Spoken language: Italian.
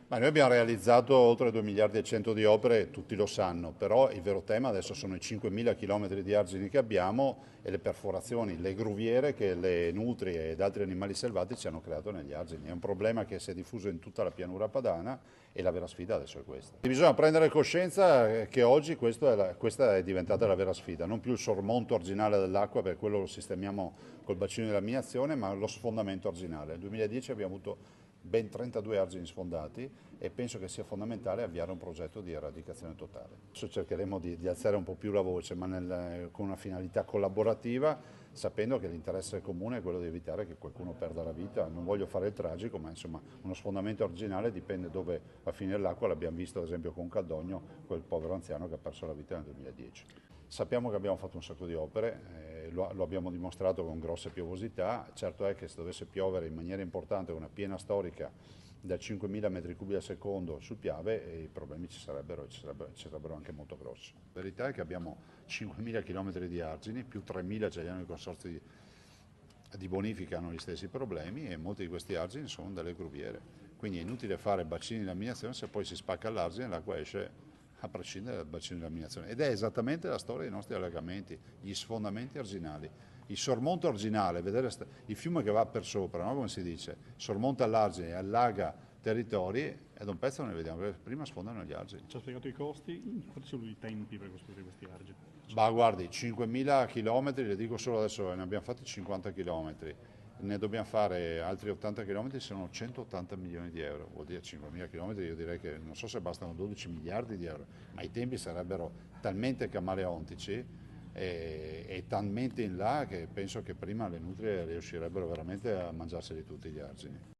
Ma noi abbiamo realizzato oltre 2 miliardi e 100 di opere, tutti lo sanno, però il vero tema adesso sono i 5.000 chilometri di argini che abbiamo e le perforazioni, le gruviere che le nutrie ed altri animali selvatici hanno creato negli argini. È un problema che si è diffuso in tutta la pianura padana e la vera sfida adesso è questa. Bisogna prendere coscienza che oggi questa è diventata la vera sfida, non più il sormonto arginale dell'acqua, per quello lo sistemiamo col bacino di laminazione, ma lo sfondamento arginale. Nel 2010 abbiamo avuto ben 32 argini sfondati e penso che sia fondamentale avviare un progetto di eradicazione totale. Adesso cercheremo di alzare un po' più la voce, ma con una finalità collaborativa, sapendo che l'interesse comune è quello di evitare che qualcuno perda la vita. Non voglio fare il tragico, ma insomma uno sfondamento arginale dipende dove va a finire l'acqua, l'abbiamo visto ad esempio con Caldogno, quel povero anziano che ha perso la vita nel 2010. Sappiamo che abbiamo fatto un sacco di opere, lo abbiamo dimostrato con grosse piovosità. Certo è che se dovesse piovere in maniera importante con una piena storica da 5.000 metri cubi al secondo sul Piave, i problemi ci sarebbero anche molto grossi. La verità è che abbiamo 5.000 km di argini, più 3.000 ce li hanno i consorzi di bonifica, hanno gli stessi problemi e molti di questi argini sono delle gruviere. Quindi è inutile fare bacini di laminazione se poi si spacca l'argine e l'acqua esce a prescindere dal bacino di laminazione. Ed è esattamente la storia dei nostri allagamenti, gli sfondamenti arginali. Il sormonto arginale, vedere il fiume che va per sopra, no? Come si dice, sormonta l'argine e allaga territori, e da un pezzo ne vediamo, perché prima sfondano gli argini. Ci ha spiegato i costi, quanti sono i tempi per costruire questi argini? Ma guardi, 5.000 chilometri, le dico solo adesso, ne abbiamo fatti 50 chilometri, ne dobbiamo fare altri 80 chilometri, sono 180 milioni di euro, vuol dire 5.000 chilometri, io direi che non so se bastano 12 miliardi di euro, ma i tempi sarebbero talmente camaleontici e talmente in là che penso che prima le nutrie riuscirebbero veramente a mangiarseli tutti gli argini.